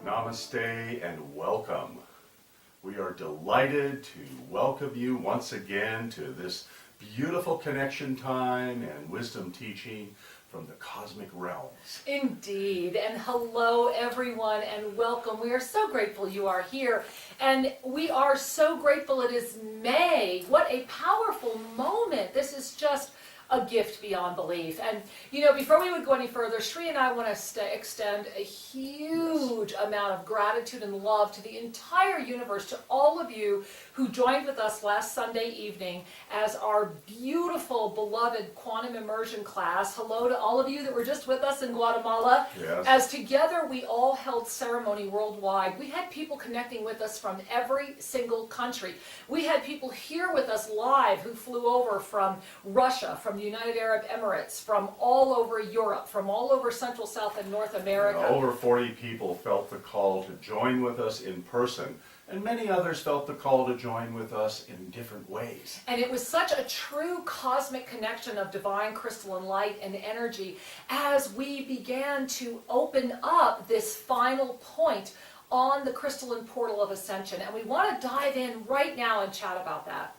Namaste and welcome. We are delighted to welcome you once again to this beautiful connection time and wisdom teaching from the cosmic realms. Indeed, and hello everyone and welcome. We are so grateful you are here, and we are so grateful it is May. What a powerful moment. This is just a gift beyond belief. And before we would go any further, Sri and I want to extend a huge amount of gratitude and love to the entire universe, to all of you who joined with us last Sunday evening as our beautiful, beloved quantum immersion class. Hello to all of you that were just with us in Guatemala. Yes. As together we all held ceremony worldwide. We had people connecting with us from every single country. We had people here with us live who flew over from Russia, from the United Arab Emirates, from all over Europe, from all over Central, South, and North America. Over 40 people felt the call to join with us in person, and many others felt the call to join with us in different ways. And it was such a true cosmic connection of divine crystalline light and energy as we began to open up this final point on the crystalline portal of ascension. And we want to dive in right now and chat about that.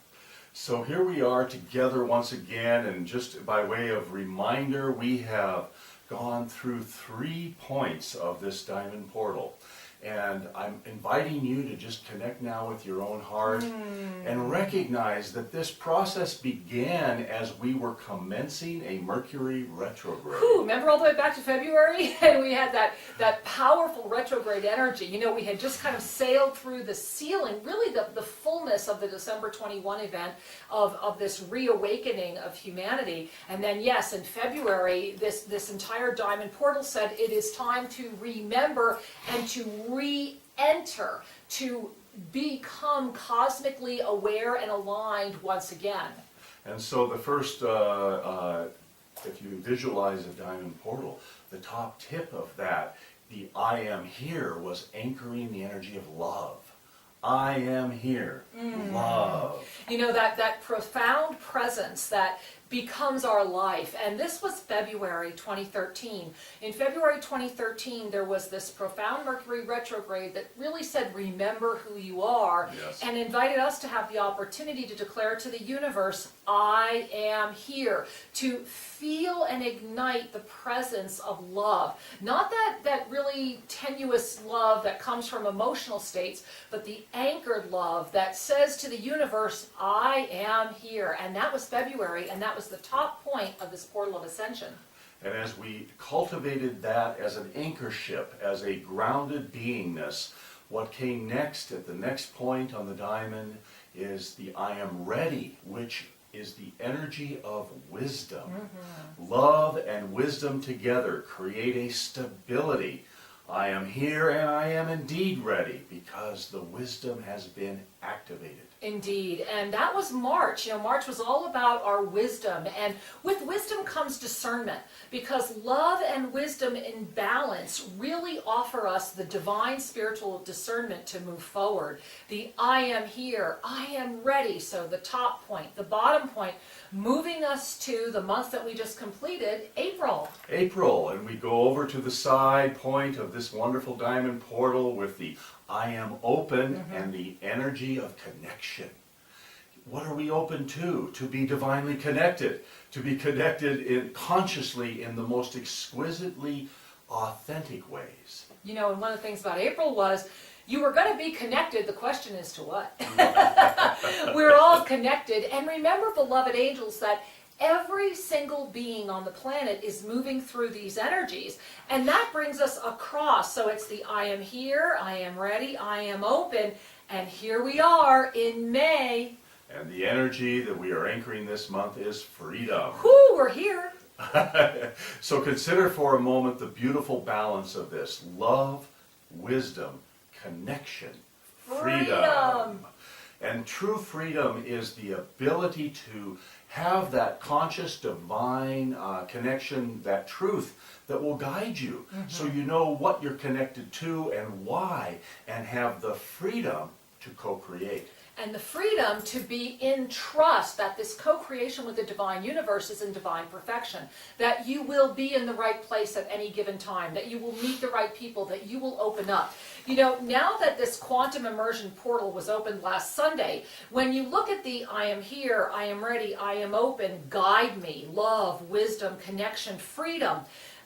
So here we are together once again, and just by way of reminder, we have gone through 3 points of this diamond portal. And I'm inviting you to just connect now with your own heart and recognize that this process began as we were commencing a Mercury retrograde. Remember all the way back to February? And we had that powerful retrograde energy. We had just kind of sailed through the ceiling, really the fullness of the December 21 event of this reawakening of humanity. And then, yes, in February, this entire diamond portal said it is time to remember and to re-enter, to become cosmically aware and aligned once again. And so the first, if you visualize a diamond portal, the top tip of that, the I am here, was anchoring the energy of love. I am here, love. That profound presence that becomes our life. And this was February 2013. In February 2013, there was this profound Mercury retrograde that really said, remember who you are, Yes. and invited us to have the opportunity to declare to the universe, I am here, to feel and ignite the presence of love. Not that really tenuous love that comes from emotional states, but the anchored love that says to the universe, I am here. And that was February, and that was the top point of this portal of ascension. And as we cultivated that as an anchor ship, as a grounded beingness, what came next at the next point on the diamond is the I am ready, which is the energy of wisdom. Love and wisdom together create a stability. I am here and I am indeed ready because the wisdom has been activated. Indeed, and that was March. March was all about our wisdom, and with wisdom comes discernment, because love and wisdom in balance really offer us the divine spiritual discernment to move forward. The I am here, I am ready, so the top point, the bottom point, moving us to the month that we just completed, April. April, and we go over to the side point of this wonderful diamond portal with the I am open and the energy of connection. What are we open to? To be divinely connected. To be connected consciously in the most exquisitely authentic ways. And one of the things about April was, you were going to be connected. The question is to what? We're all connected. And remember, beloved angels, that every single being on the planet is moving through these energies. And that brings us across. So it's the I am here, I am ready, I am open. And here we are in May. And the energy that we are anchoring this month is freedom. Whoo, we're here. So consider for a moment the beautiful balance of this. Love, wisdom, connection, freedom. And true freedom is the ability to have that conscious divine connection, that truth that will guide you, so you know what you're connected to and why, and have the freedom to co-create. and the freedom to be in trust that this co-creation with the divine universe is in divine perfection, that you will be in the right place at any given time, that you will meet the right people, that you will open up. You know, now that this quantum immersion portal was opened last Sunday, when you look at the I am here, I am ready, I am open, guide me, love, wisdom, connection, freedom,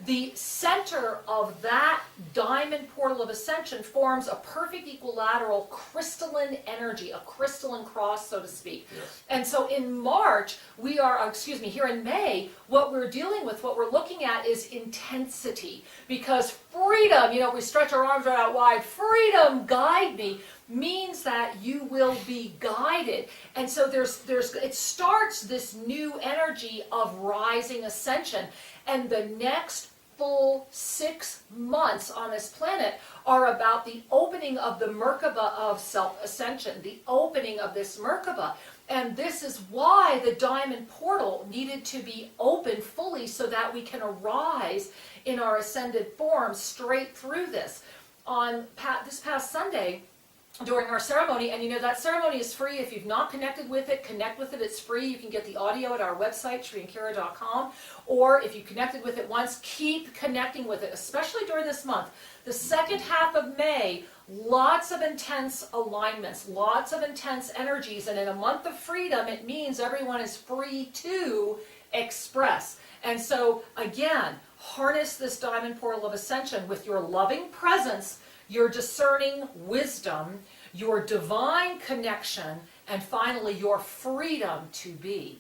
the center of that diamond portal of ascension forms a perfect equilateral crystalline energy, a crystalline cross, so to speak. Yes. And so in March, here in May, what we're dealing with, what we're looking at is intensity. Because freedom, you know, we stretch our arms right out wide, freedom, guide me, means that you will be guided. And so it starts this new energy of rising ascension. And the next full 6 months on this planet are about the opening of the Merkaba of self-ascension, the opening of this Merkaba. And this is why the diamond portal needed to be opened fully so that we can arise in our ascended form straight through this. On this past Sunday, during our ceremony, and you know that ceremony is free. If you've not connected with it, connect with it. It's free. You can get the audio at our website, shriankira.com, or if you connected with it once, keep connecting with it, especially during this month. The second half of May, lots of intense alignments, lots of intense energies, and in a month of freedom, it means everyone is free to express. And so, again, harness this diamond portal of ascension with your loving presence, your discerning wisdom, your divine connection, and finally your freedom to be.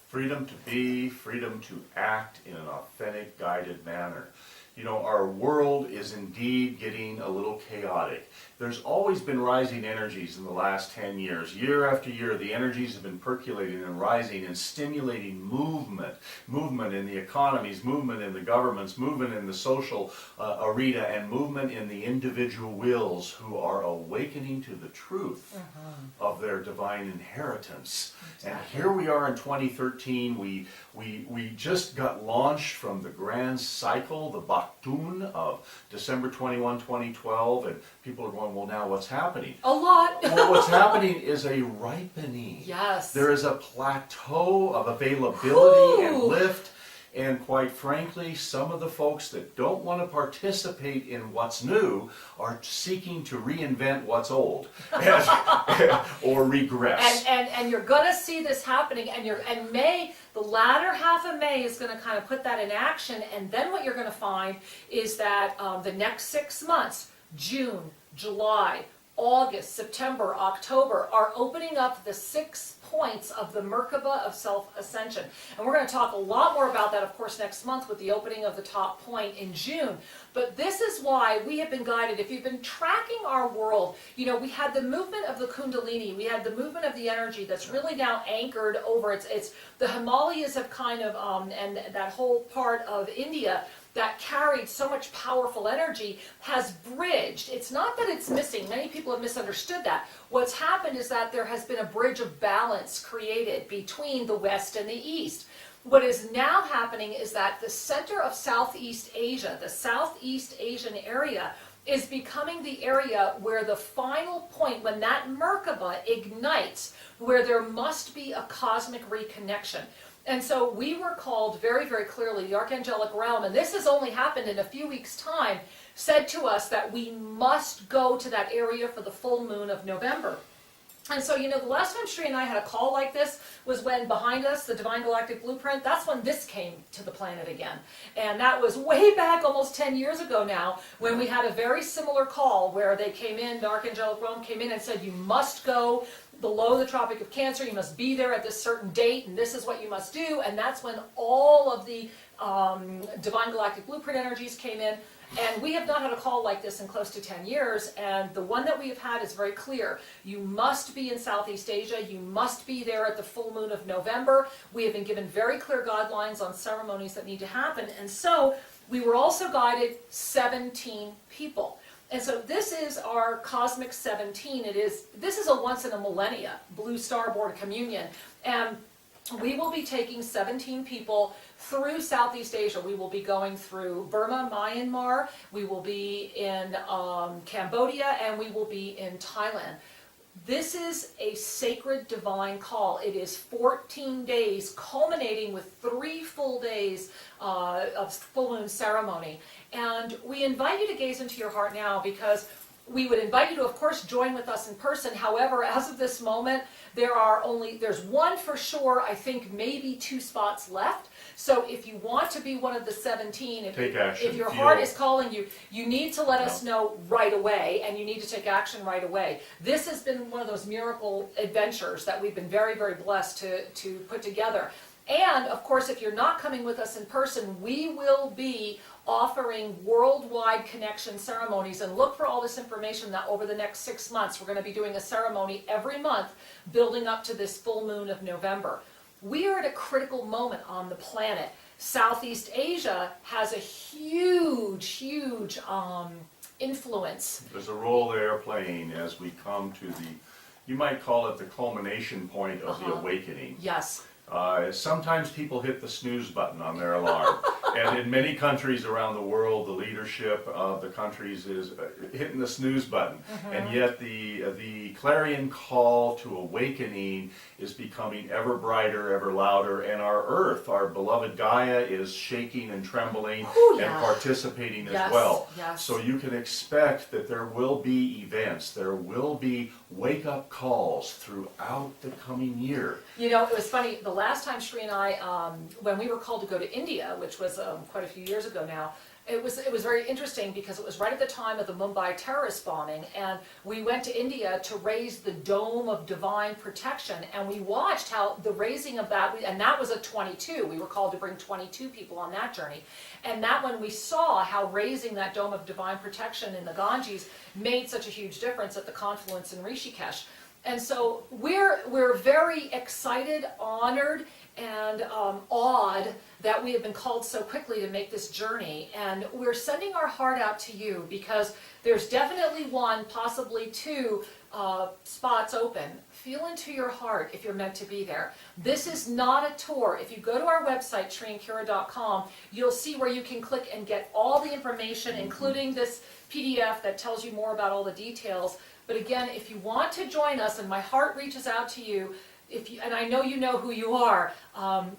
Freedom to be, freedom to act in an authentic, guided manner. You know, our world is indeed getting a little chaotic. There's always been rising energies in the last 10 years. Year after year, the energies have been percolating and rising and stimulating movement. Movement in the economies, movement in the governments, movement in the social arena, and movement in the individual wills who are awakening to the truth of their divine inheritance. Exactly. And here we are in 2013. We just got launched from the grand cycle, the Baktun of December 21, 2012, and people are going, well, now what's happening? A lot. Well, what's happening is a ripening. Yes. There is a plateau of availability and Ooh. lift, and quite frankly, some of the folks that don't want to participate in what's new are seeking to reinvent what's old or regress. And you're going to see this happening, and May, the latter half of May is going to kind of put that in action, and then what you're going to find is that the next 6 months, June, July, August, September, October, are opening up the 6 points of the Merkaba of self-ascension. And we're going to talk a lot more about that, of course, next month with the opening of the top point in June. But this is why we have been guided. If you've been tracking our world, you know, we had the movement of the Kundalini, we had the movement of the energy that's really now anchored over it's the Himalayas have kind of, and that whole part of India that carried so much powerful energy has bridged. It's not that it's missing. Many people have misunderstood that. What's happened is that there has been a bridge of balance created between the West and the East. What is now happening is that the center of Southeast Asia, the Southeast Asian area, is becoming the area where the final point, when that Merkaba ignites, where there must be a cosmic reconnection. And so we were called very, very clearly, the Archangelic Realm, and this has only happened in a few weeks' time, said to us that we must go to that area for the full moon of November. And so, you know, the last time Shri and I had a call like this was when behind us, the Divine Galactic Blueprint, that's when this came to the planet again. And that was way back almost 10 years ago now, when we had a very similar call where they came in, the Archangelic Realm came in and said, you must go below the Tropic of Cancer, you must be there at this certain date, and this is what you must do. And that's when all of the Divine Galactic Blueprint energies came in. And we have not had a call like this in close to 10 years, and the one that we have had is very clear. You must be in Southeast Asia, you must be there at the full moon of November. We have been given very clear guidelines on ceremonies that need to happen, and so we were also guided 17 people. And so this is our Cosmic 17. This is a once in a millennia Blue Starboard communion, and we will be taking 17 people through Southeast Asia. We will be going through Burma, Myanmar, we will be in Cambodia, and we will be in Thailand. This is a sacred divine call. It is 14 days, culminating with 3 full days of full moon ceremony. And we invite you to gaze into your heart now, because we would invite you to, of course, join with us in person. However, as of this moment, there's one for sure, I think maybe 2 spots left. So if you want to be one of the 17, if your heart is calling you, you need to let us know right away, and you need to take action right away. This has been one of those miracle adventures that we've been very, very blessed to put together. And of course, if you're not coming with us in person, we will be offering worldwide connection ceremonies, and look for all this information that over the next 6 months we're going to be doing a ceremony every month building up to this full moon of November. We are at a critical moment on the planet. Southeast Asia has a huge influence. There's a role they're playing as we come to you might call it the culmination point of the awakening. Yes. Sometimes people hit the snooze button on their alarm. And in many countries around the world, the leadership of the countries is hitting the snooze button. And yet the clarion call to awakening is becoming ever brighter, ever louder. And our earth, our beloved Gaia, is shaking and trembling and participating as well. Yes. So you can expect that there will be events, there will be wake-up calls throughout the coming year. You know, it was funny, the last time Sri and I, when we were called to go to India, which was quite a few years ago now, it was very interesting because it was right at the time of the Mumbai terrorist bombing, and we went to India to raise the Dome of Divine Protection, and we watched how the raising of that, and that was a 22, we were called to bring 22 people on that journey, and that when we saw how raising that Dome of Divine Protection in the Ganges made such a huge difference at the confluence in Rishikesh. And so we're very excited, honored, and awed that we have been called so quickly to make this journey. And we're sending our heart out to you, because there's definitely 1, possibly 2 spots open. Feel into your heart if you're meant to be there. This is not a tour. If you go to our website, triandkira.com, you'll see where you can click and get all the information, including this PDF that tells you more about all the details. But again, if you want to join us, and my heart reaches out to you, and I know you know who you are,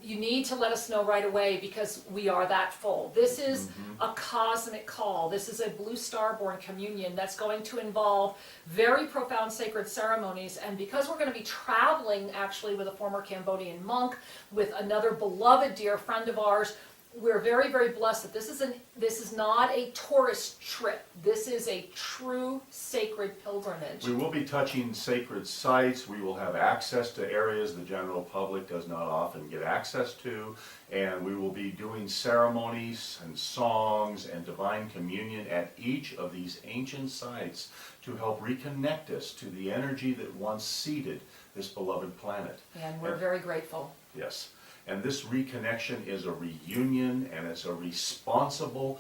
you need to let us know right away, because we are that full. This is a cosmic call. This is a Blue Star-born communion that's going to involve very profound sacred ceremonies. And because we're going to be traveling actually with a former Cambodian monk, with another beloved dear friend of ours, we're very, very blessed that this is not a tourist trip. This is a true sacred pilgrimage. We will be touching sacred sites. We will have access to areas the general public does not often get access to. And we will be doing ceremonies and songs and divine communion at each of these ancient sites to help reconnect us to the energy that once seeded this beloved planet. And we're very grateful. Yes. And this reconnection is a reunion, and it's a responsible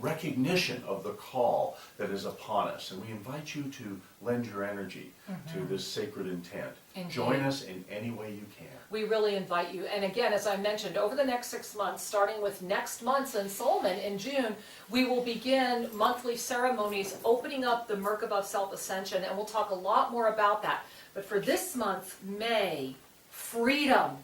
recognition of the call that is upon us. And we invite you to lend your energy to this sacred intent. Indeed. Join us in any way you can. We really invite you. And again, as I mentioned, over the next 6 months, starting with next month's ensoulment in June, we will begin monthly ceremonies opening up the Merkaba of self-ascension, and we'll talk a lot more about that. But for this month, May, freedom,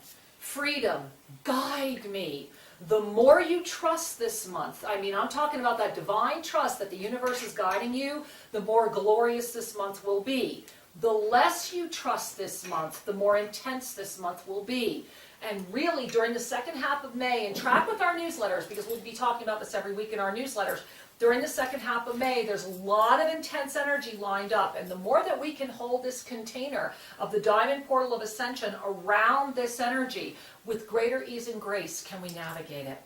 guide me. The more you trust this month, I mean, I'm talking about that divine trust that the universe is guiding you, the more glorious this month will be. The less you trust this month, the more intense this month will be. And really, during the second half of May, and track with our newsletters, because we'll be talking about this every week in our newsletters, during the second half of May, there's a lot of intense energy lined up. And the more that we can hold this container of the Diamond Portal of Ascension around this energy, with greater ease and grace can we navigate it.